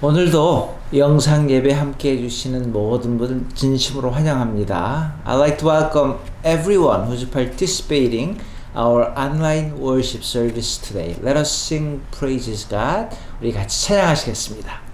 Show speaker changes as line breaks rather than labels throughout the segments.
오늘도 영상 예배 함께 해주시는 모든 분들 진심으로 환영합니다. I'd like to welcome everyone who's participating our online worship service today. Let us sing praises God. 우리 같이 찬양하시겠습니다.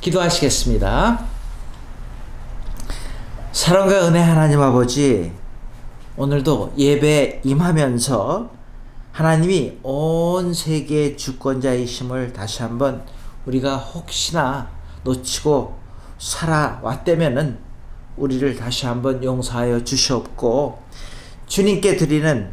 기도하시겠습니다. 사랑과 은혜 하나님 아버지, 오늘도 예배 임하면서 하나님이 온 세계의 주권자이심을 다시 한번 우리가 혹시나 놓치고 살아왔다면은 우리를 다시 한번 용서하여 주시옵고, 주님께 드리는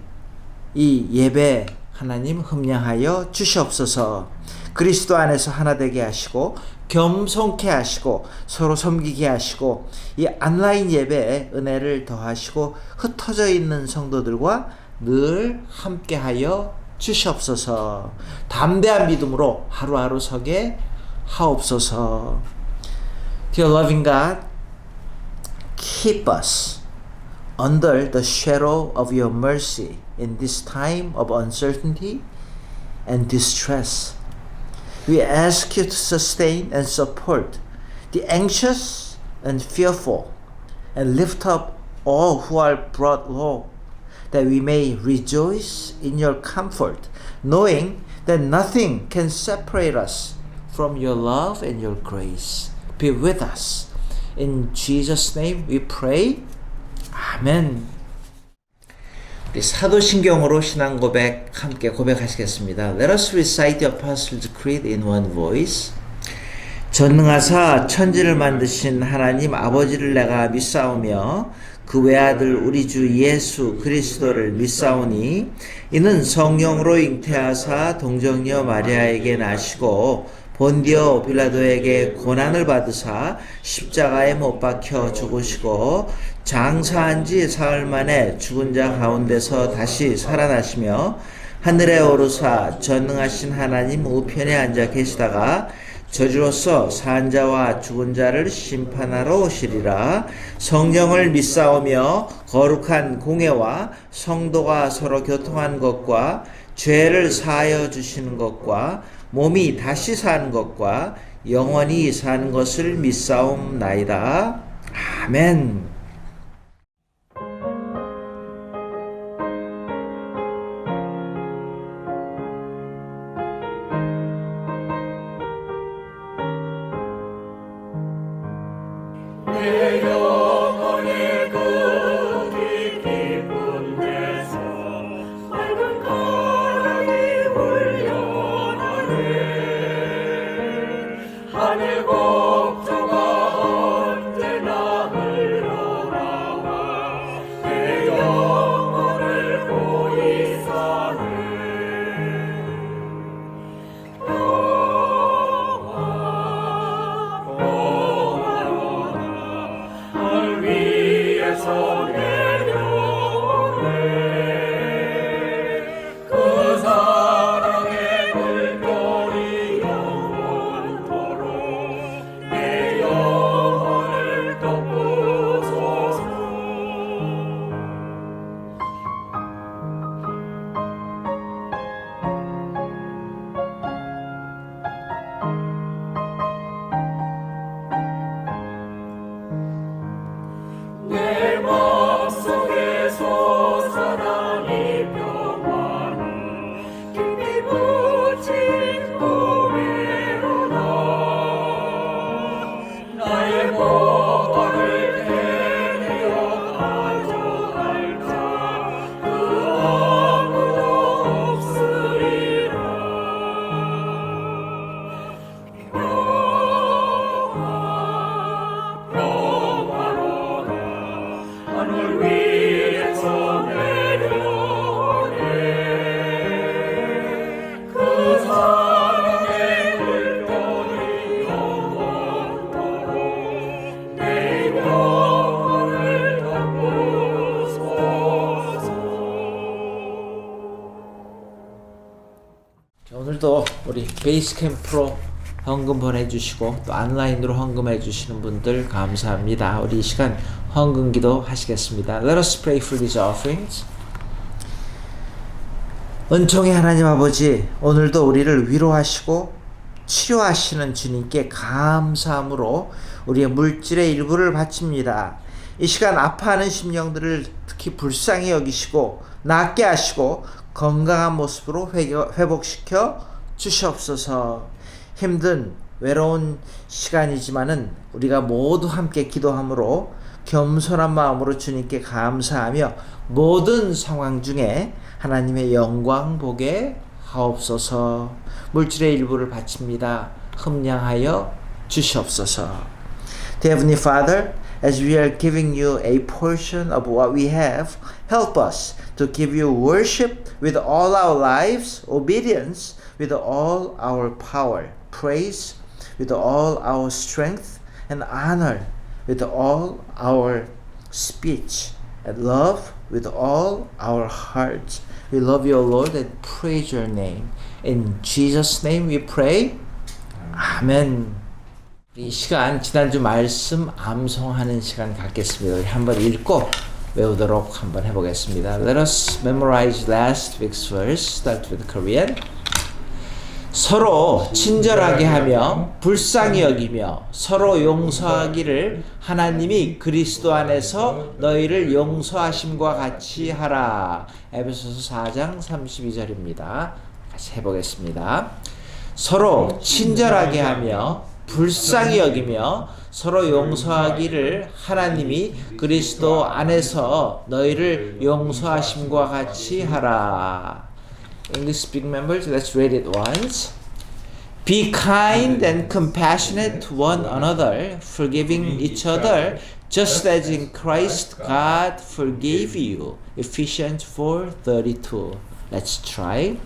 이 예배 하나님 흠량하여 주시옵소서. 그리스도 안에서 하나 되게 하시고 겸손케 하시고 서로 섬기게 하시고 이 온라인 예배에 은혜를 더하시고 흩어져 있는 성도들과 늘 함께하여 주시옵소서. 담대한 믿음으로 하루하루 서게 하옵소서. Dear loving God, keep us under the shadow of your mercy in this time of uncertainty and distress. We ask you to sustain and support the anxious and fearful, and lift up all who are brought low, that we may rejoice in your comfort, knowing that nothing can separate us from your love and your grace. Be with us. In Jesus' name we pray. 아멘. 우리 사도신경으로 신앙 고백 함께 고백하시겠습니다. Let us recite the Apostles' Creed in one voice. 전능하사 천지를 만드신 하나님 아버지를 내가 믿사오며 그 외아들 우리 주 예수 그리스도를 믿사오니 이는 성령으로 잉태하사 동정녀 마리아에게 나시고 본디오 빌라도에게 고난을 받으사 십자가에 못 박혀 죽으시고 장사한 지 사흘 만에 죽은 자 가운데서 다시 살아나시며 하늘에 오르사 전능하신 하나님 우편에 앉아 계시다가 저주로서 산 자와 죽은 자를 심판하러 오시리라. 성령을 믿사오며 거룩한 공회와 성도가 서로 교통한 것과 죄를 사하여 주시는 것과 몸이 다시 사는 것과 영원히 사는 것을 믿사옵나이다. 아멘.
내 영혼의 그리 깊은 데서 맑은 바람이 울려나네. 하늘 복조가 언제나 흘러나와 내 영혼을 보이사네. 위에서 내려오네. 그 사랑의 물결이 영원토록 내 영혼을 덮으소서. 내 맘속에서 사랑이 평안을 깊이 묻힌 고매로다. 나의 보화를 되뇌어 가져갈 자 그 아무도 없으리라. 평화로다. 하늘 위에서 내려오네. 그 사랑의 물결이 영원토록 내 영혼을 덮으소서.
오늘도 우리 베이스캠 프로 헌금 보내주시고 또 온라인으로 헌금해 주시는 분들 감사합니다. 우리 이 시간 헌금 기도 하시겠습니다. Let us pray for these offerings. 은총의 하나님 아버지, 오늘도 우리를 위로하시고 치료하시는 주님께 감사함으로 우리의 물질의 일부를 바칩니다. 이 시간 아파하는 심령들을 특히 불쌍히 여기시고 낫게 하시고 건강한 모습으로 회복시켜 주시옵소서. 힘든 외로운 시간이지만은 우리가 모두 함께 기도함으로 겸손한 마음으로 주님께 감사하며 모든 상황 중에 하나님의 영광 보게 하옵소서. 물질의 일부를 바칩니다. 흠량하여 주시옵소서. Dear Heavenly Father, as we are giving you a portion of what we have, help us to give you worship with all our lives, obedience with all our power, praise with all our strength, and honor with all our speech, and love with all our heart. We love you, O Lord, and praise your name. In Jesus' name we pray. 아멘. 이 시간 지난주 말씀 암송하는 시간 갖겠습니다. 우리 한번 읽고 외우도록 한번 해보겠습니다. Let us memorize last week's verse. Start with Korean. 서로 친절하게 하며 불쌍히 여기며 서로 용서하기를 하나님이 그리스도 안에서 너희를 용서하심과 같이 하라. 에베소서 4장 32절입니다. 같이 해보겠습니다. 서로 친절하게 하며 불쌍히 여기며 서로 용서하기를 하나님이 그리스도 안에서 너희를 용서하심과 같이 하라. English speaking members, let's read it once. Be kind and compassionate to one another, forgiving each other, just as in Christ God forgave you. Ephesians 4:32. Let's try.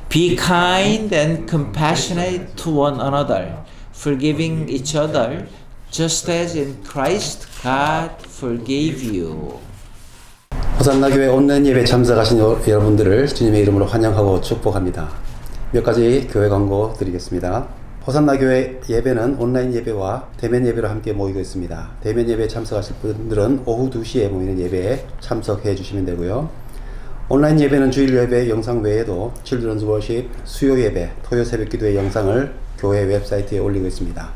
Be kind and compassionate to one another, forgiving each other, just as in Christ God forgave you.
호산나 교회 온라인 예배 참석하신 여러분들을 주님의 이름으로 환영하고 축복합니다. 몇 가지 교회 광고 드리겠습니다. 호산나 교회 예배는 온라인 예배와 대면 예배로 함께 모이고 있습니다. 대면 예배에 참석하실 분들은 오후 2시에 모이는 예배에 참석해 주시면 되고요. 온라인 예배는 주일 예배 영상 외에도 칠드런즈 워십, 수요 예배, 토요 새벽 기도의 영상을 교회 웹사이트에 올리고 있습니다.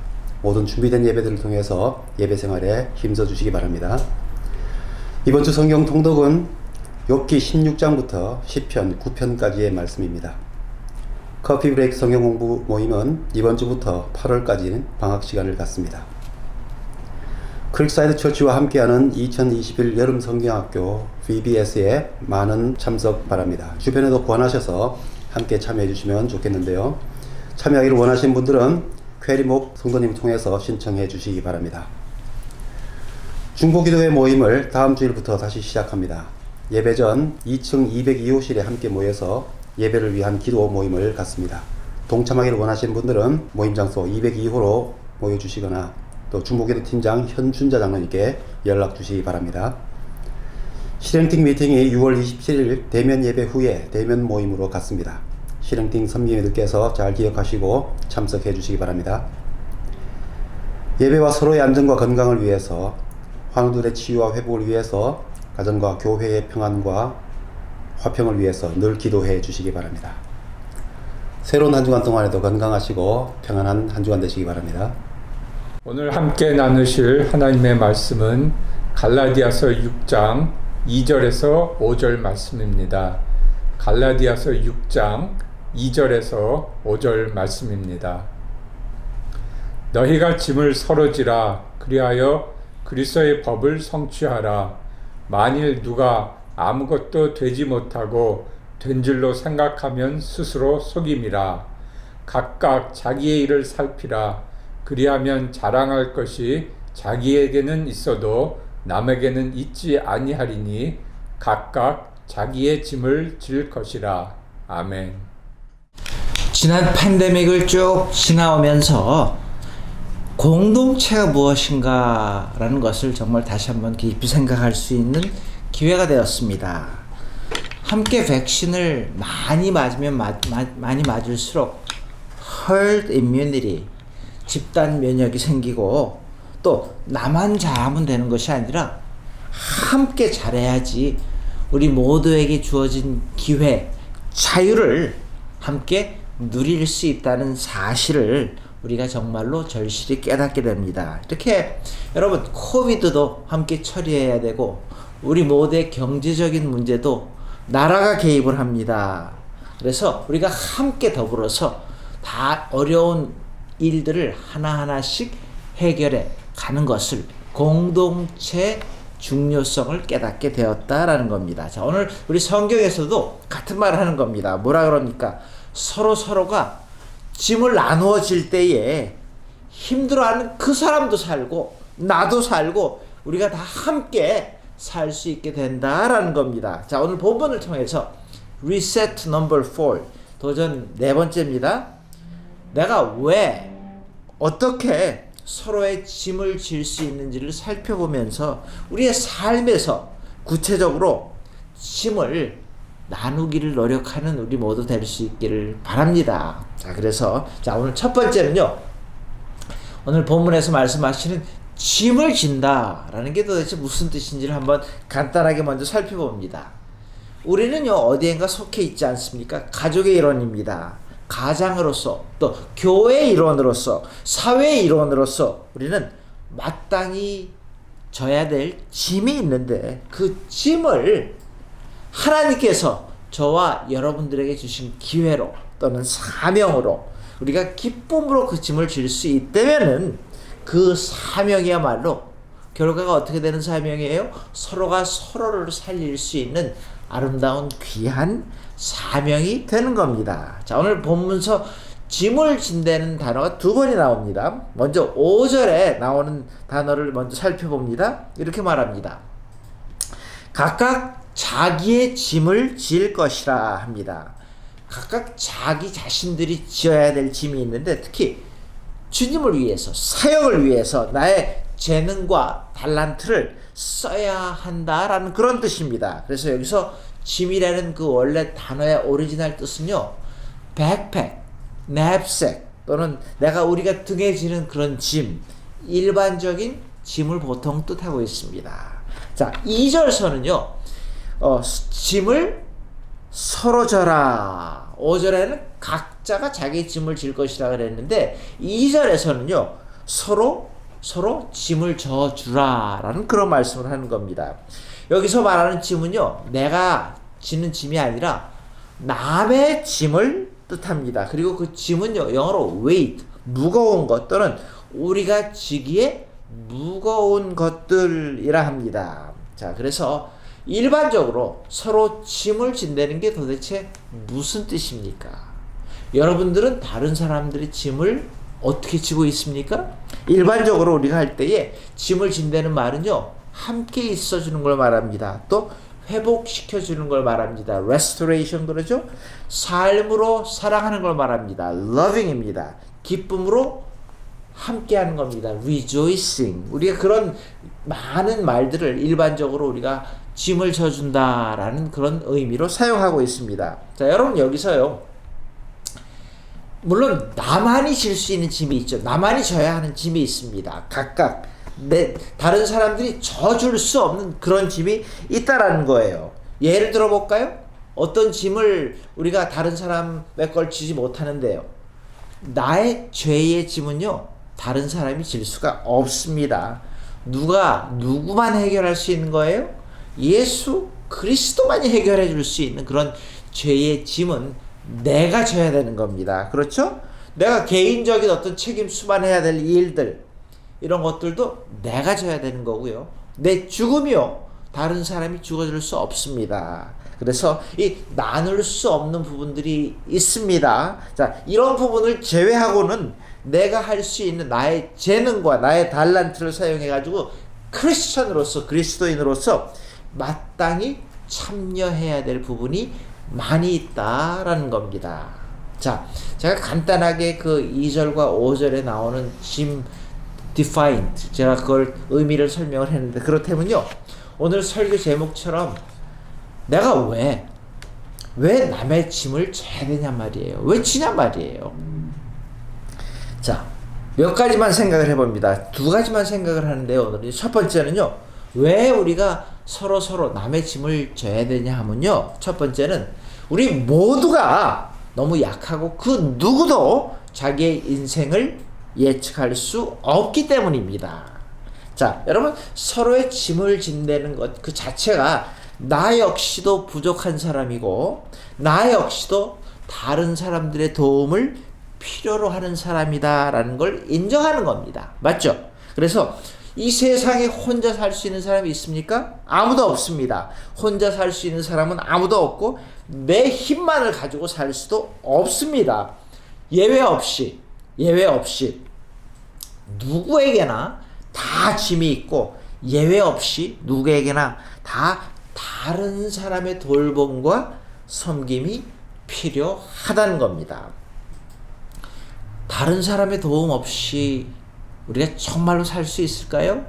모든 준비된 예배들을 통해서 예배 생활에 힘써 주시기 바랍니다. 이번 주 성경 통독은 욥기 16장부터 시편 9편까지의 말씀입니다. 커피 브레이크 성경 공부 모임은 이번 주부터 8월까지 방학 시간을 갖습니다. 크릭사이드 처치와 함께하는 2021 여름 성경학교 VBS에 많은 참석 바랍니다. 주변에도 권하셔서 함께 참여해 주시면 좋겠는데요. 참여하기를 원하시는 분들은 퀘리목 성도님 통해서 신청해 주시기 바랍니다. 중보기도회 모임을 다음 주일부터 다시 시작합니다. 예배 전 2층 202호실에 함께 모여서 예배를 위한 기도 모임을 갖습니다. 동참하기를 원하시는 분들은 모임 장소 202호로 모여주시거나 또 중보기도 팀장 현준자 장로님께 연락 주시기 바랍니다. 실행팀 미팅이 6월 27일 대면 예배 후에 대면 모임으로 갖습니다. 실행팀 선임님들께서 잘 기억하시고 참석해 주시기 바랍니다. 예배와 서로의 안전과 건강을 위해서, 환우들의 치유와 회복을 위해서, 가정과 교회의 평안과 화평을 위해서 늘 기도해 주시기 바랍니다. 새로운 한 주간 동안에도 건강하시고 평안한 한 주간 되시기 바랍니다.
오늘 함께 나누실 하나님의 말씀은 갈라디아서 6장 2절에서 5절 말씀입니다. 갈라디아서 6장 2절에서 5절 말씀입니다. 너희가 짐을 서로 지라. 그리하여 그리스도의 법을 성취하라. 만일 누가 아무것도 되지 못하고 된 줄로 생각하면 스스로 속임이라. 각각 자기의 일을 살피라. 그리하면 자랑할 것이 자기에게는 있어도 남에게는 있지 아니하리니 각각 자기의 짐을 질 것이라. 아멘.
지난 팬데믹을 쭉 지나오면서 공동체가 무엇인가라는 것을 정말 다시 한번 깊이 생각할 수 있는 기회가 되었습니다. 함께 백신을 많이 맞으면 많이 맞을수록 herd immunity, 집단 면역이 생기고, 또 나만 잘하면 되는 것이 아니라 함께 잘해야지 우리 모두에게 주어진 기회, 자유를 함께 누릴 수 있다는 사실을 우리가 정말로 절실히 깨닫게 됩니다. 이렇게 여러분, 코비드도 함께 처리해야 되고 우리 모두의 경제적인 문제도 나라가 개입을 합니다. 그래서 우리가 함께 더불어서 다 어려운 일들을 하나하나씩 해결해 가는 것을, 공동체 중요성을 깨닫게 되었다라는 겁니다. 자, 오늘 우리 성경에서도 같은 말을 하는 겁니다. 뭐라 그럽니까? 서로가 짐을 나누어질 때에 힘들어하는 그 사람도 살고 나도 살고 우리가 다 함께 살 수 있게 된다라는 겁니다. 자, 오늘 본문을 통해서 리셋 넘버 4, 도전 네 번째입니다. 내가 왜, 어떻게 서로의 짐을 질 수 있는지를 살펴보면서 우리의 삶에서 구체적으로 짐을 나누기를 노력하는 우리 모두 될 수 있기를 바랍니다. 자, 그래서 오늘 첫 번째는요, 오늘 본문에서 말씀하시는 짐을 진다라는 게 도대체 무슨 뜻인지를 한번 간단하게 먼저 살펴봅니다. 우리는요, 어디엔가 속해 있지 않습니까? 가족의 일원입니다. 가장으로서, 또 교회의 일원으로서, 사회의 일원으로서 우리는 마땅히 져야 될 짐이 있는데, 그 짐을 하나님께서 저와 여러분들에게 주신 기회로 또는 사명으로 우리가 기쁨으로 그 짐을 질 수 있다면은 그 사명이야말로 결과가 어떻게 되는 사명이에요? 서로가 서로를 살릴 수 있는 아름다운 귀한 사명이 되는 겁니다. 자, 오늘 본문서 짐을 진다는 단어가 두 번이 나옵니다. 먼저 5절에 나오는 단어를 먼저 살펴봅니다. 이렇게 말합니다. 각각 자기의 짐을 질 것이라 합니다. 각각 자기 자신들이 지어야 될 짐이 있는데, 특히 주님을 위해서, 사역을 위해서 나의 재능과 달란트를 써야 한다라는 그런 뜻입니다. 그래서 여기서 짐이라는 그 원래 단어의 오리지널 뜻은요, 백팩, 냅색 또는 우리가 등에 지는 그런 짐, 일반적인 짐을 보통 뜻하고 있습니다. 자, 2절서는요, 짐을 서로 져라. 5절에는 각자가 자기 짐을 질 것이라 그랬는데 2절에서는요, 서로 짐을 져주라라는 그런 말씀을 하는 겁니다. 여기서 말하는 짐은요, 내가 지는 짐이 아니라 남의 짐을 뜻합니다. 그리고 그 짐은요, 영어로 weight, 무거운 것 또는 우리가 지기에 무거운 것들이라 합니다. 자, 그래서 일반적으로 서로 짐을 진다는 게 도대체 무슨 뜻입니까? 여러분들은 다른 사람들의 짐을 어떻게 지고 있습니까? 일반적으로 우리가 할 때에 짐을 진다는 말은요, 함께 있어주는 걸 말합니다. 또 회복시켜주는 걸 말합니다. restoration 그러죠? 삶으로 사랑하는 걸 말합니다. loving입니다. 기쁨으로 함께하는 겁니다. rejoicing. 우리가 그런 많은 말들을 일반적으로 우리가 짐을 져준다라는 그런 의미로 사용하고 있습니다. 자, 여러분 여기서요, 물론 나만이 질 수 있는 짐이 있죠. 나만이 져야 하는 짐이 있습니다. 각각 다른 사람들이 져줄 수 없는 그런 짐이 있다라는 거예요. 예를 들어 볼까요? 어떤 짐을 우리가 다른 사람의 걸 지지 못하는데요, 나의 죄의 짐은요, 다른 사람이 질 수가 없습니다. 누구만 해결할 수 있는 거예요? 예수 그리스도만이 해결해 줄 수 있는 그런 죄의 짐은 내가 져야 되는 겁니다. 그렇죠? 내가 개인적인 어떤 책임 수반해야 될 일들, 이런 것들도 내가 져야 되는 거고요. 내 죽음이요, 다른 사람이 죽어줄 수 없습니다. 그래서 이 나눌 수 없는 부분들이 있습니다. 자, 이런 부분을 제외하고는 내가 할 수 있는 나의 재능과 나의 달란트를 사용해 가지고 크리스천으로서, 그리스도인으로서 마땅히 참여해야 될 부분이 많이 있다라는 겁니다. 자, 제가 간단하게 그 2절과 5절에 나오는 짐 defined, 제가 그걸 의미를 설명을 했는데, 그렇다면요, 오늘 설교 제목처럼 내가 왜 남의 짐을 져야 되냐 말이에요. 왜 지냐 말이에요. 자, 몇 가지만 생각을 해봅니다. 두 가지만 생각을 하는데요, 오늘 첫 번째는요, 왜 우리가 서로 남의 짐을 져야 되냐 하면요, 첫 번째는 우리 모두가 너무 약하고 그 누구도 자기의 인생을 예측할 수 없기 때문입니다. 자, 여러분, 서로의 짐을 진다는 것 그 자체가 나 역시도 부족한 사람이고 나 역시도 다른 사람들의 도움을 필요로 하는 사람이다라는 걸 인정하는 겁니다. 맞죠? 그래서 이 세상에 혼자 살 수 있는 사람이 있습니까? 아무도 없습니다. 혼자 살 수 있는 사람은 아무도 없고 내 힘만을 가지고 살 수도 없습니다. 예외 없이 누구에게나 다 짐이 있고 예외 없이 누구에게나 다 다른 사람의 돌봄과 섬김이 필요하다는 겁니다. 다른 사람의 도움 없이 우리가 정말로 살 수 있을까요?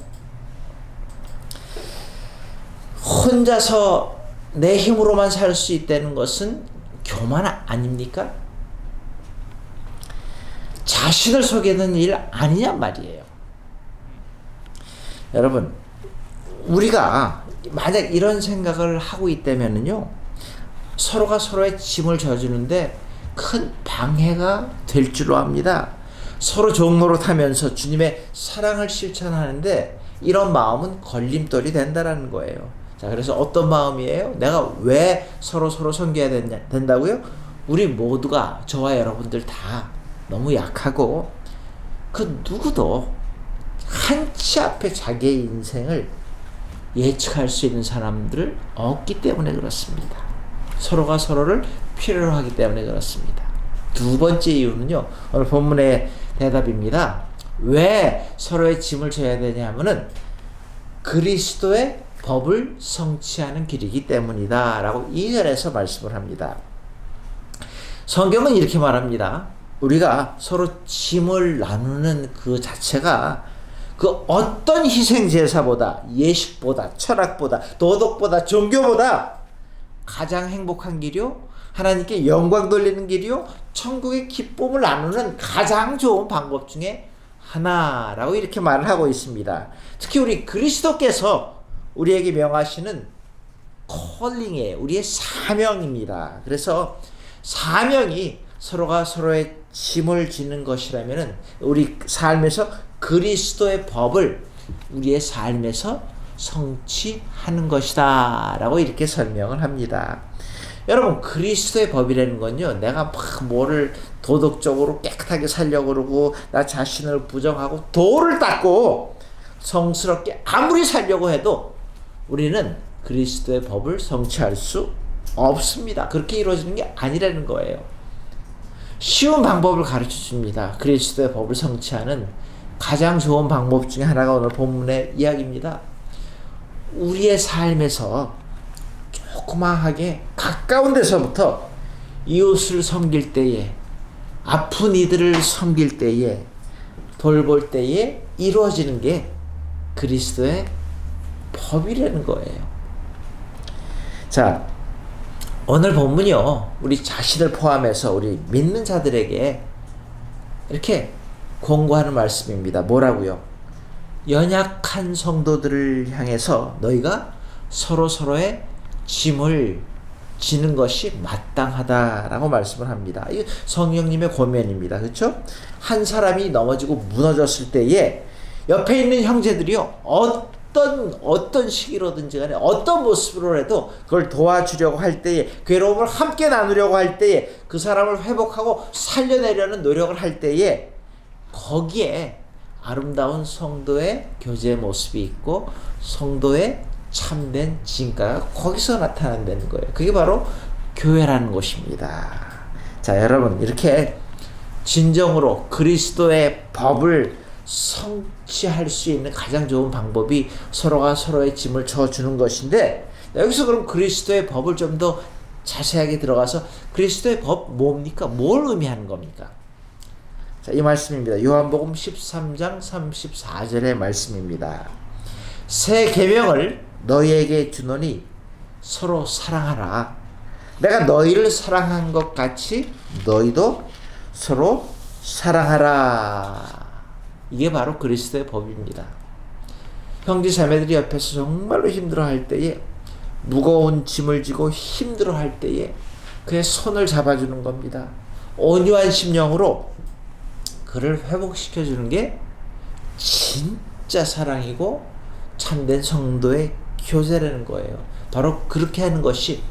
혼자서 내 힘으로만 살 수 있다는 것은 교만 아닙니까? 자신을 속이는 일 아니냔 말이에요. 여러분, 우리가 만약 이런 생각을 하고 있다면요, 서로가 서로의 짐을 져주는데 큰 방해가 될 줄로 압니다. 서로 종노릇하면서 주님의 사랑을 실천하는데 이런 마음은 걸림돌이 된다라는 거예요. 자, 그래서 어떤 마음이에요? 내가 왜 서로 섬겨야 된다고요? 우리 모두가, 저와 여러분들 다 너무 약하고 그 누구도 한치 앞에 자기의 인생을 예측할 수 있는 사람들을 없기 때문에 그렇습니다. 서로가 서로를 필요로 하기 때문에 그렇습니다. 두 번째 이유는요, 오늘 본문의 대답입니다. 왜 서로의 짐을 져야 되냐 하면은 그리스도의 법을 성취하는 길이기 때문이다 라고 2절에서 말씀을 합니다. 성경은 이렇게 말합니다. 우리가 서로 짐을 나누는 그 자체가 그 어떤 희생제사보다, 예식보다, 철학보다, 도덕보다, 종교보다 가장 행복한 길이요, 하나님께 영광 돌리는 길이요, 천국의 기쁨을 나누는 가장 좋은 방법 중에 하나라고 이렇게 말을 하고 있습니다. 특히 우리 그리스도께서 우리에게 명하시는 콜링이에요. 우리의 사명입니다. 그래서 사명이 서로가 서로의 짐을 지는 것이라면은 우리 삶에서 그리스도의 법을 우리의 삶에서 성취하는 것이다 라고 이렇게 설명을 합니다. 여러분, 그리스도의 법이라는 건요, 내가 막 뭐를 도덕적으로 깨끗하게 살려고 그러고 나 자신을 부정하고 도를 닦고 성스럽게 아무리 살려고 해도 우리는 그리스도의 법을 성취할 수 없습니다. 그렇게 이루어지는 게 아니라는 거예요. 쉬운 방법을 가르쳐 줍니다. 그리스도의 법을 성취하는 가장 좋은 방법 중에 하나가 오늘 본문의 이야기입니다. 우리의 삶에서 조그마하게 가까운 데서부터 이웃을 섬길 때에, 아픈 이들을 섬길 때에, 돌볼 때에 이루어지는 게 그리스도의 법이라는 거예요. 자, 오늘 본문이요, 우리 자신을 포함해서 우리 믿는 자들에게 이렇게 권고하는 말씀입니다. 뭐라고요? 연약한 성도들을 향해서 너희가 서로서로의 짐을 지는 것이 마땅하다라고 말씀을 합니다. 이 성령님의 권면입니다. 그렇죠? 한 사람이 넘어지고 무너졌을 때에 옆에 있는 형제들이요, 어떤 시기로든지 간에 어떤 모습으로라도 그걸 도와주려고 할 때에, 괴로움을 함께 나누려고 할 때에, 그 사람을 회복하고 살려내려는 노력을 할 때에 거기에 아름다운 성도의 교제의 모습이 있고 성도의 참된 진가가 거기서 나타난다는 거예요. 그게 바로 교회라는 것입니다. 자, 여러분, 이렇게 진정으로 그리스도의 법을 성취할 수 있는 가장 좋은 방법이 서로가 서로의 짐을 져주는 것인데, 여기서 그럼 그리스도의 법을 좀 더 자세하게 들어가서 그리스도의 법 뭡니까? 뭘 의미하는 겁니까? 자, 이 말씀입니다. 요한복음 13장 34절의 말씀입니다. 새 계명을 너희에게 주노니 서로 사랑하라. 내가 너희를 사랑한 것 같이 너희도 서로 사랑하라. 이게 바로 그리스도의 법입니다. 형제 자매들이 옆에서 정말로 힘들어할 때에, 무거운 짐을 지고 힘들어할 때에 그의 손을 잡아주는 겁니다. 온유한 심령으로 그를 회복시켜주는 게 진짜 사랑이고 참된 성도의 교제라는 거예요. 바로 그렇게 하는 것이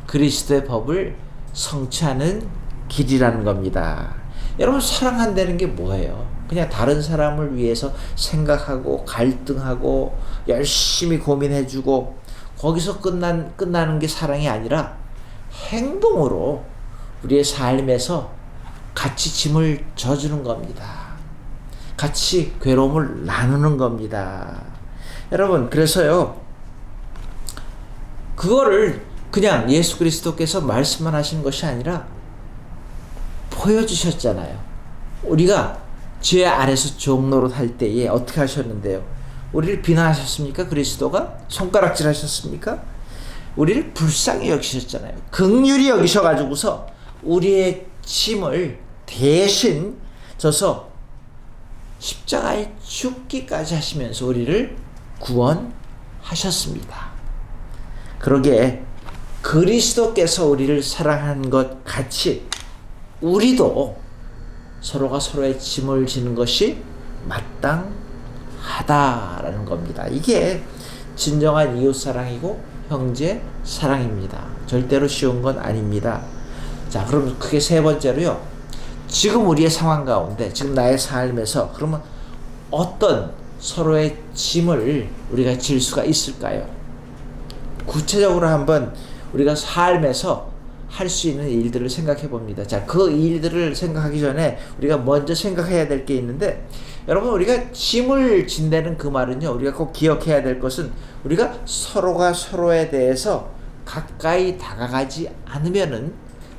그리스도의 법을 성취하는 길이라는 겁니다. 여러분, 사랑한다는 게 뭐예요? 그냥 다른 사람을 위해서 생각하고 갈등하고 열심히 고민해주고 거기서 끝나는 게 사랑이 아니라 행동으로 우리의 삶에서 같이 짐을 져주는 겁니다. 같이 괴로움을 나누는 겁니다. 여러분, 그래서요, 그거를 그냥 예수 그리스도께서 말씀만 하시는 것이 아니라 보여주셨잖아요. 우리가 죄 아래서 종노릇 할 때에 어떻게 하셨는데요? 우리를 비난하셨습니까? 그리스도가? 손가락질 하셨습니까? 우리를 불쌍히 여기셨잖아요. 긍휼히 여기셔가지고서 우리의 짐을 대신 져서 십자가에 죽기까지 하시면서 우리를 구원하셨습니다. 그러기에 그리스도께서 우리를 사랑한 것 같이 우리도 서로가 서로의 짐을 지는 것이 마땅하다라는 겁니다. 이게 진정한 이웃사랑이고 형제 사랑입니다. 절대로 쉬운 건 아닙니다. 자, 그럼 그게 세 번째로요, 지금 우리의 상황 가운데, 지금 나의 삶에서 그러면 어떤 서로의 짐을 우리가 질 수가 있을까요? 구체적으로 한번 우리가 삶에서 할 수 있는 일들을 생각해 봅니다. 자, 그 일들을 생각하기 전에 우리가 먼저 생각해야 될 게 있는데, 여러분, 우리가 짐을 진다는 그 말은요, 우리가 꼭 기억해야 될 것은 우리가 서로가 서로에 대해서 가까이 다가가지 않으면은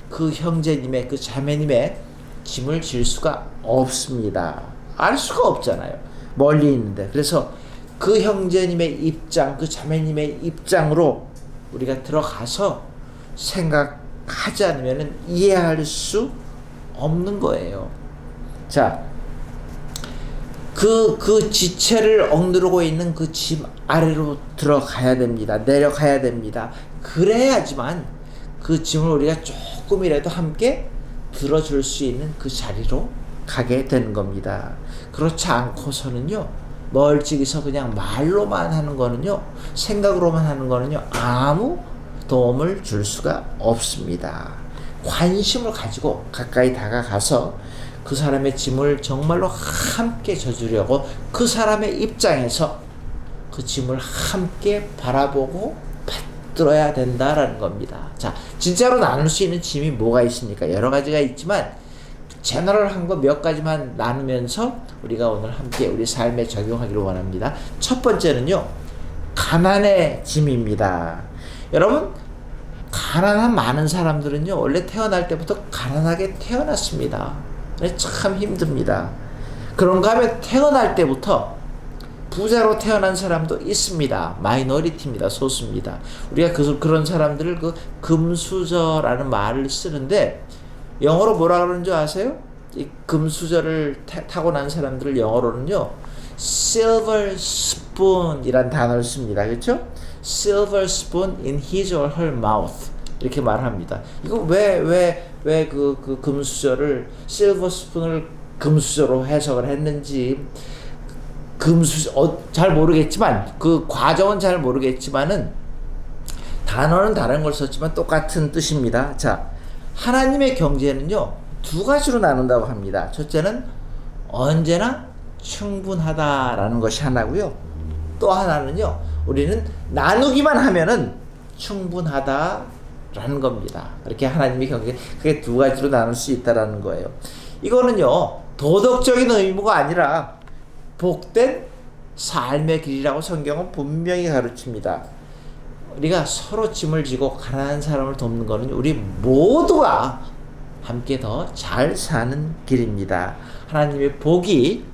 그 형제님의, 그 자매님의 짐을 질 수가 없습니다. 알 수가 없잖아요. 멀리 있는데. 그래서 그 형제님의 입장, 그 자매님의 입장으로 우리가 들어가서 생각하지 않으면 이해할 수 없는 거예요. 자, 그 지체를 억누르고 있는 그 짐 아래로 들어가야 됩니다. 내려가야 됩니다. 그래야지만 그 짐을 우리가 조금이라도 함께 들어줄 수 있는 그 자리로 가게 되는 겁니다. 그렇지 않고서는요, 멀찍이서 그냥 말로만 하는 거는요, 생각으로만 하는 거는요, 아무 도움을 줄 수가 없습니다. 관심을 가지고 가까이 다가가서 그 사람의 짐을 정말로 함께 져주려고 그 사람의 입장에서 그 짐을 함께 바라보고 받들어야 된다라는 겁니다. 자, 진짜로 나눌 수 있는 짐이 뭐가 있습니까? 여러 가지가 있지만 제너럴한 거 몇 가지만 나누면서 우리가 오늘 함께 우리 삶에 적용하기를 원합니다. 첫 번째는요, 가난의 짐입니다. 여러분, 가난한 많은 사람들은요, 원래 태어날 때부터 가난하게 태어났습니다. 참 힘듭니다. 그런가 하면 태어날 때부터 부자로 태어난 사람도 있습니다. 마이너리티입니다. 소수입니다. 우리가 그런 사람들을 금수저라는 말을 쓰는데, 영어로 뭐라 그러는 줄 아세요? 이 금수저를 타고난 사람들을 영어로는요, silver spoon 이란 단어를 씁니다. 그렇죠? silver spoon in his or her mouth 이렇게 말합니다. 이거 왜 그 금수저를 silver spoon을 금수저로 해석을 했는지 잘 모르겠지만, 그 과정은 잘 모르겠지만은 단어는 다른 걸 썼지만 똑같은 뜻입니다. 자, 하나님의 경제는요, 두 가지로 나눈다고 합니다. 첫째는 언제나 충분하다라는 것이 하나고요. 또 하나는요, 우리는 나누기만 하면은 충분하다라는 겁니다. 이렇게 하나님의 경제, 그게 두 가지로 나눌 수 있다라는 거예요. 이거는요, 도덕적인 의무가 아니라 복된 삶의 길이라고 성경은 분명히 가르칩니다. 우리가 서로 짐을 지고 가난한 사람을 돕는 것은 우리 모두가 함께 더 잘 사는 길입니다. 하나님의 복이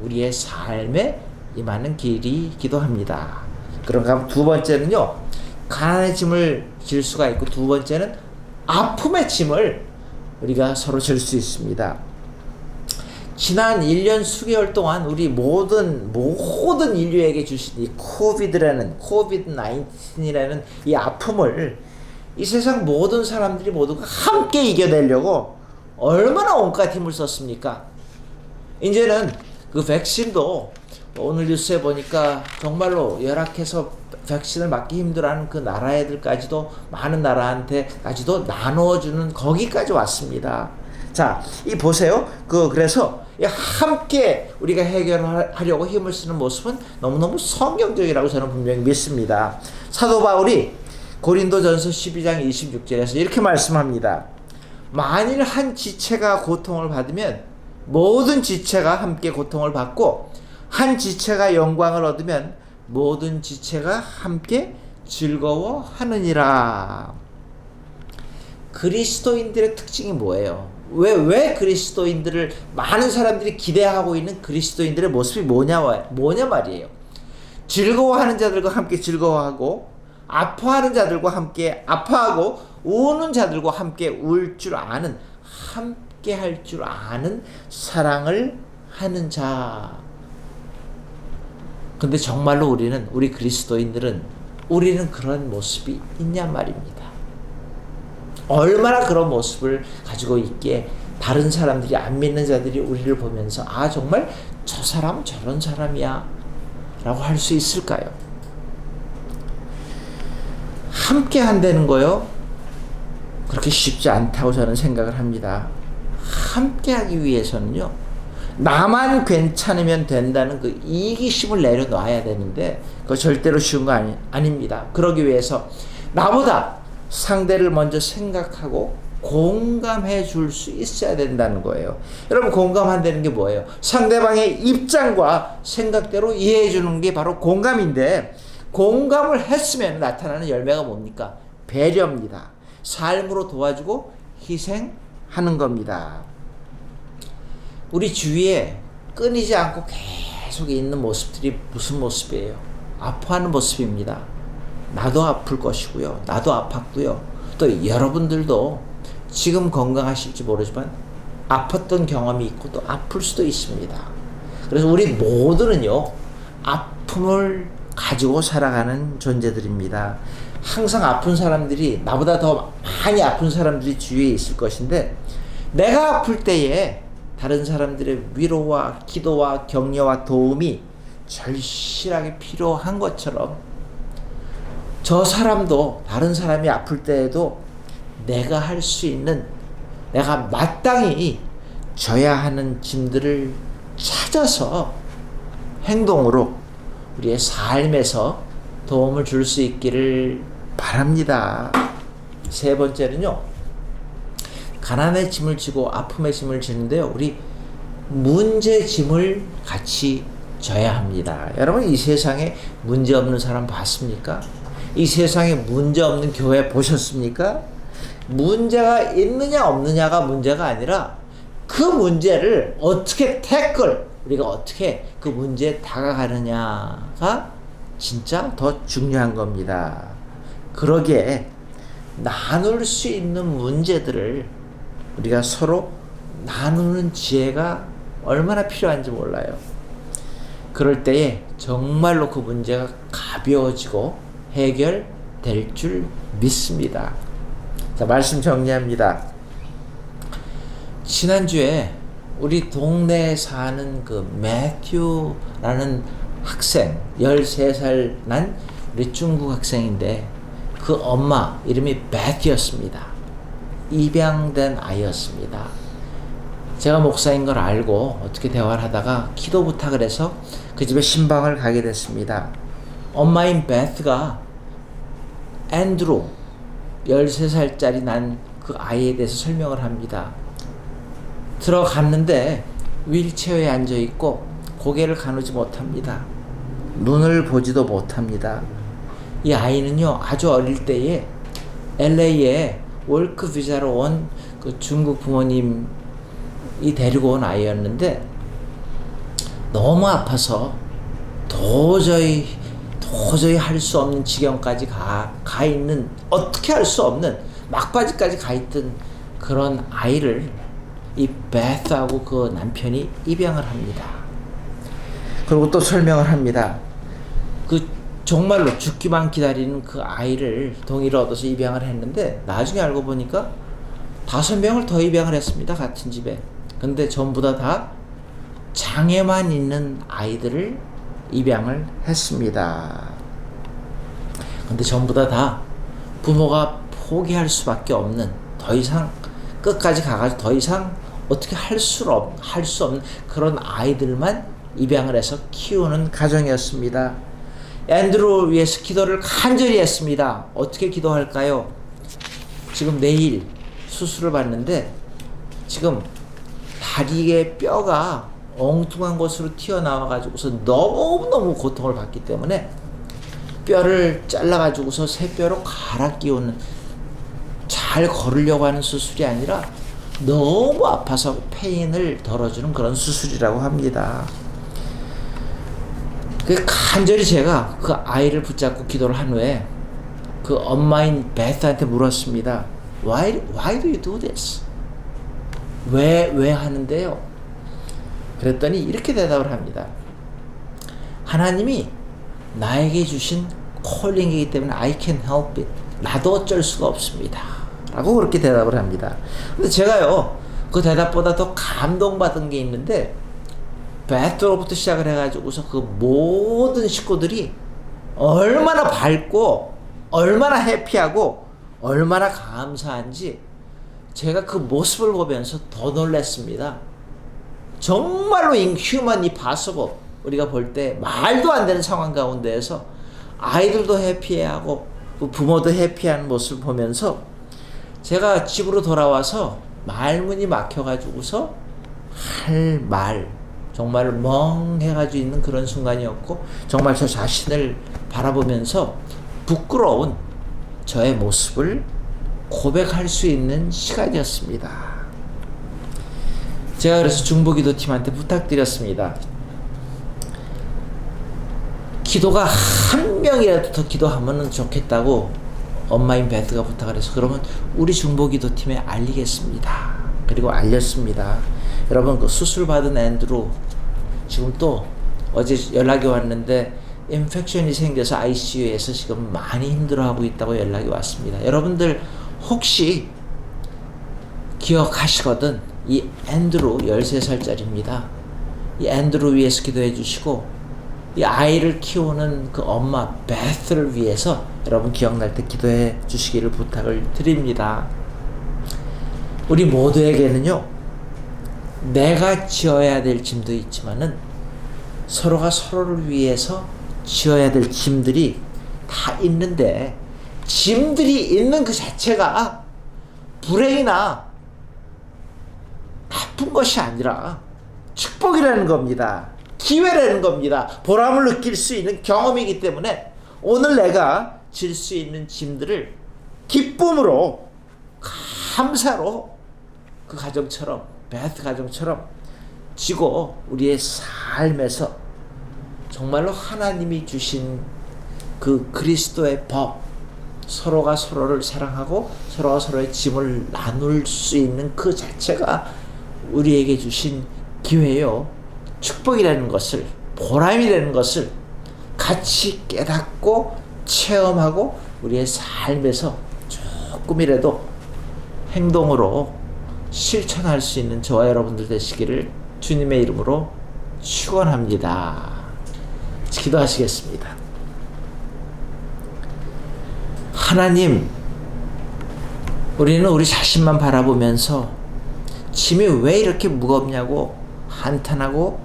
우리의 삶에 임하는 길이기도 합니다. 그런가 하면 두 번째는요, 가난의 짐을 질 수가 있고, 두 번째는 아픔의 짐을 우리가 서로 질 수 있습니다. 지난 1년 수개월 동안 우리 모든 인류에게 주신 이 코비드-19이라는 이 아픔을 이 세상 모든 사람들이 모두가 함께 이겨내려고 얼마나 온갖 힘을 썼습니까? 이제는 그 백신도 오늘 뉴스에 보니까 정말로 열악해서 백신을 맞기 힘들어하는 그 나라애들까지도, 많은 나라한테까지도 나눠주는 거기까지 왔습니다. 자, 이 보세요. 그래서 함께 우리가 해결하려고 힘을 쓰는 모습은 너무너무 성경적이라고 저는 분명히 믿습니다. 사도 바울이 고린도전서 12장 26절에서 이렇게 말씀합니다. 만일 한 지체가 고통을 받으면 모든 지체가 함께 고통을 받고, 한 지체가 영광을 얻으면 모든 지체가 함께 즐거워하느니라. 그리스도인들의 특징이 뭐예요? 왜 그리스도인들을, 많은 사람들이 기대하고 있는 그리스도인들의 모습이 뭐냐 말이에요. 즐거워하는 자들과 함께 즐거워하고, 아파하는 자들과 함께 아파하고, 우는 자들과 함께 울 줄 아는, 함께 할 줄 아는 사랑을 하는 자. 근데 정말로 우리 그리스도인들은, 우리는 그런 모습이 있냔 말입니다. 얼마나 그런 모습을 가지고 있기에 다른 사람들이, 안 믿는 자들이 우리를 보면서 정말 저 사람은 저런 사람이야 라고 할 수 있을까요? 함께 한다는 거요, 그렇게 쉽지 않다고 저는 생각을 합니다. 함께 하기 위해서는요, 나만 괜찮으면 된다는 그 이기심을 내려놔야 되는데, 그거 절대로 쉬운 거 아닙니다. 그러기 위해서 나보다 상대를 먼저 생각하고 공감해 줄 수 있어야 된다는 거예요. 여러분, 공감한다는 게 뭐예요? 상대방의 입장과 생각대로 이해해 주는 게 바로 공감인데, 공감을 했으면 나타나는 열매가 뭡니까? 배려입니다. 삶으로 도와주고 희생하는 겁니다. 우리 주위에 끊이지 않고 계속 있는 모습들이 무슨 모습이에요? 아파하는 모습입니다. 나도 아플 것이고요. 나도 아팠고요. 또 여러분들도 지금 건강하실지 모르지만 아팠던 경험이 있고 또 아플 수도 있습니다. 그래서 우리 모두는요, 아픔을 가지고 살아가는 존재들입니다. 항상 아픈 사람들이, 나보다 더 많이 아픈 사람들이 주위에 있을 것인데, 내가 아플 때에 다른 사람들의 위로와 기도와 격려와 도움이 절실하게 필요한 것처럼, 저 사람도 다른 사람이 아플 때에도 내가 할 수 있는, 내가 마땅히 져야 하는 짐들을 찾아서 행동으로 우리의 삶에서 도움을 줄 수 있기를 바랍니다. 세 번째는요, 가난의 짐을 지고 아픔의 짐을 지는데요, 우리 문제 짐을 같이 져야 합니다. 여러분, 이 세상에 문제 없는 사람 봤습니까? 이 세상에 문제 없는 교회 보셨습니까? 문제가 있느냐 없느냐가 문제가 아니라 그 문제를 어떻게 태클, 우리가 어떻게 그 문제에 다가가느냐가 진짜 더 중요한 겁니다. 그러기에 나눌 수 있는 문제들을 우리가 서로 나누는 지혜가 얼마나 필요한지 몰라요. 그럴 때에 정말로 그 문제가 가벼워지고 해결될 줄 믿습니다. 자, 말씀 정리합니다. 지난주에 우리 동네에 사는 그 매튜라는 학생, 13살 난 우리 중국 학생인데, 그 엄마 이름이 베티였습니다. 입양된 아이였습니다. 제가 목사인 걸 알고 어떻게 대화를 하다가 기도 부탁을 해서 그 집에 신방을 가게 됐습니다. 엄마인 베트가 앤드루 13살짜리 난 그 아이에 대해서 설명을 합니다. 들어갔는데 휠체어에 앉아 있고 고개를 가누지 못합니다. 눈을 보지도 못합니다. 이 아이는요, 아주 어릴 때에 LA에 월크 비자로 온 그 중국 부모님이 데리고 온 아이였는데, 너무 아파서 도저히 할 수 없는 지경까지 가 있는, 어떻게 할 수 없는 막바지까지 가 있던 그런 아이를 이 베스하고 그 남편이 입양을 합니다. 그리고 또 설명을 합니다. 그 정말로 죽기만 기다리는 그 아이를 동의를 얻어서 입양을 했는데, 나중에 알고 보니까 5명을 더 입양을 했습니다. 같은 집에. 근데 전부 다 장애만 있는 아이들을 입양을 했습니다. 근데 전부 다 부모가 포기할 수밖에 없는, 더 이상 끝까지 가가지고 더 이상 어떻게 할 수 없는 그런 아이들만 입양을 해서 키우는 가정이었습니다. 앤드루를 위해서 기도를 간절히 했습니다. 어떻게 기도할까요? 지금 내일 수술을 받는데, 지금 다리의 뼈가 엉뚱한 곳으로 튀어나와가지고서 너무너무 고통을 받기 때문에 뼈를 잘라가지고서 새 뼈로 갈아 끼우는, 잘 걸으려고 하는 수술이 아니라 너무 아파서 페인을 덜어주는 그런 수술이라고 합니다. 그 간절히 제가 그 아이를 붙잡고 기도를 한 후에 그 엄마인 베스한테 물었습니다. Why do you do this? 왜 하는데요? 그랬더니 이렇게 대답을 합니다. 하나님이 나에게 주신 콜링이기 때문에 I can help it. 나도 어쩔 수가 없습니다. 라고 그렇게 대답을 합니다. 근데 제가요, 그 대답보다 더 감동받은 게 있는데, 베트로부터 시작을 해가지고서 그 모든 식구들이 얼마나 밝고 얼마나 해피하고 얼마나 감사한지 제가 그 모습을 보면서 더 놀랐습니다. 정말로 human impossible, 우리가 볼 때 말도 안 되는 상황 가운데에서 아이들도 해피해하고 부모도 해피한 모습을 보면서 제가 집으로 돌아와서 말문이 막혀가지고서 할 말, 정말 멍해가지고 있는 그런 순간이었고, 정말 저 자신을 바라보면서 부끄러운 저의 모습을 고백할 수 있는 시간이었습니다. 제가 그래서 중보기도팀한테 부탁드렸습니다. 기도가 한 명이라도 더 기도하면 좋겠다고 엄마인 베스가 부탁을 해서 그러면 우리 중보기도팀에 알리겠습니다. 그리고 알렸습니다. 여러분 그 수술 받은 앤드루 지금 또 어제 연락이 왔는데 인펙션이 생겨서 ICU에서 지금 많이 힘들어하고 있다고 연락이 왔습니다. 여러분들 혹시 기억하시거든 이 앤드루 13살짜리입니다. 이 앤드루 위해서 기도해 주시고 이 아이를 키우는 그 엄마 베스를 위해서 여러분 기억날 때 기도해 주시기를 부탁을 드립니다. 우리 모두에게는요 내가 지어야 될 짐도 있지만은 서로가 서로를 위해서 지어야 될 짐들이 다 있는데 짐들이 있는 그 자체가 불행이나 나쁜 것이 아니라 축복이라는 겁니다. 기회라는 겁니다. 보람을 느낄 수 있는 경험이기 때문에 오늘 내가 질 수 있는 짐들을 기쁨으로 감사로 그 가정처럼 베스 가정처럼 지고 우리의 삶에서 정말로 하나님이 주신 그 그리스도의 법 서로가 서로를 사랑하고 서로가 서로의 짐을 나눌 수 있는 그 자체가 우리에게 주신 기회요 축복이라는 것을 보람이라는 것을 같이 깨닫고 체험하고 우리의 삶에서 조금이라도 행동으로 실천할 수 있는 저와 여러분들 되시기를 주님의 이름으로 축원합니다. 기도하시겠습니다. 하나님, 우리는 우리 자신만 바라보면서 짐이 왜 이렇게 무겁냐고 한탄하고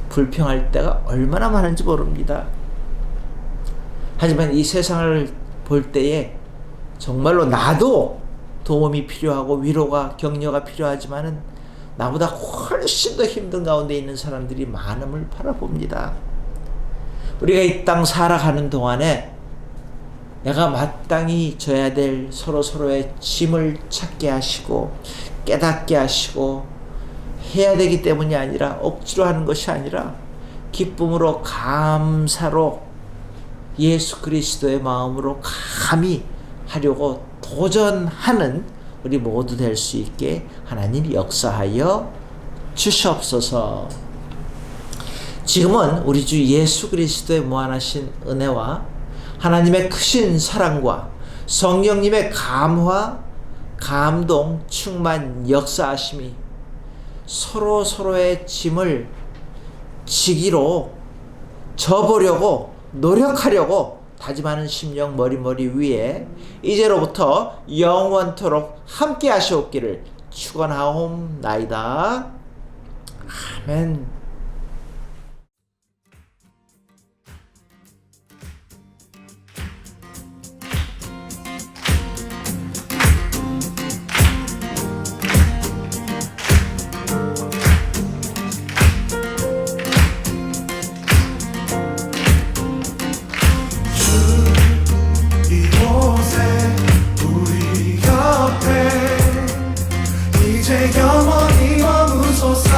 불평할 때가 얼마나 많은지 모릅니다. 하지만 이 세상을 볼 때에 정말로 나도 도움이 필요하고 위로가 격려가 필요하지만은 나보다 훨씬 더 힘든 가운데 있는 사람들이 많음을 바라봅니다. 우리가 이 땅 살아가는 동안에 내가 마땅히 져야 될 서로서로의 짐을 찾게 하시고 깨닫게 하시고 해야 되기 때문이 아니라 억지로 하는 것이 아니라 기쁨으로 감사로 예수 그리스도의 마음으로 감히 하려고 도전하는 우리 모두 될 수 있게 하나님 역사하여 주시옵소서. 지금은 우리 주 예수 그리스도의 무한하신 은혜와 하나님의 크신 사랑과 성령님의 감화, 감동, 충만, 역사하심이 서로의 짐을 지기로 져보려고 노력하려고 다짐하는 심령 머리 위에 이제로부터 영원토록 함께 하시옵기를 축원하옵나이다. 아멘.
이곳에 우리 곁에 이제 영원히 머무소서.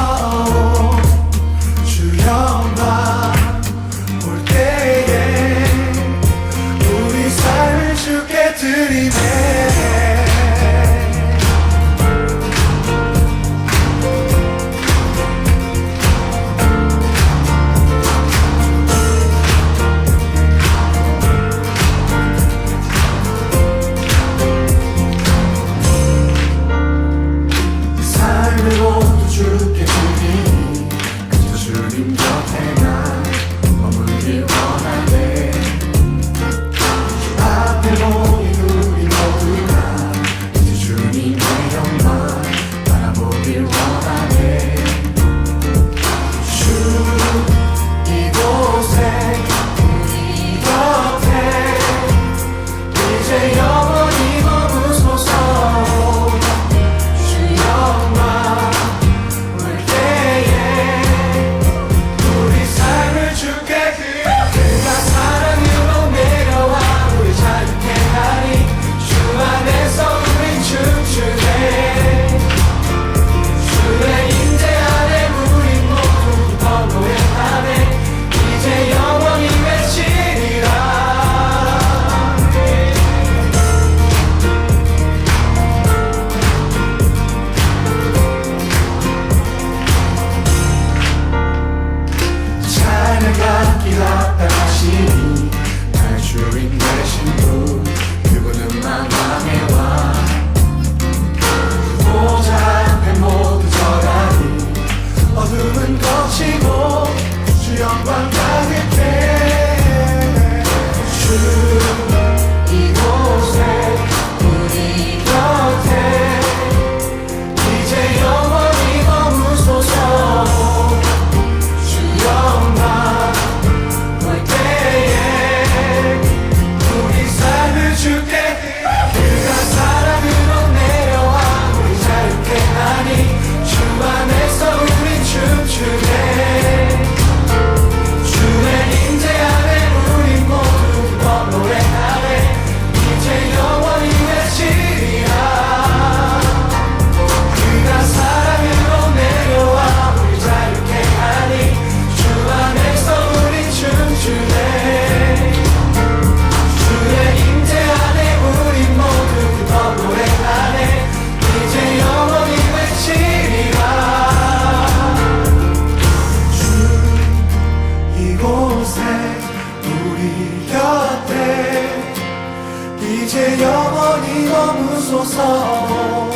영광 가득해 주 이곳에 우리 곁에 이제 영원히 머무소서 주 영광 볼 때에 우리 삶을 주께 그가 사랑으로 내려와 우리 자유케 하니 주 안에서 우리 춤추네 주의 임재 안에 우리 모두 기뻐 노래하네 이제 영원히 외치리라 그가 사랑으로 내려와 우리 자유케 하니 주 안에서 우리 춤추네 주의 임재 안에 우리 모두 기뻐 노래하네 이제 영원히 외치리라 주 이곳에 우리 곁에 이제 영원히 머무소서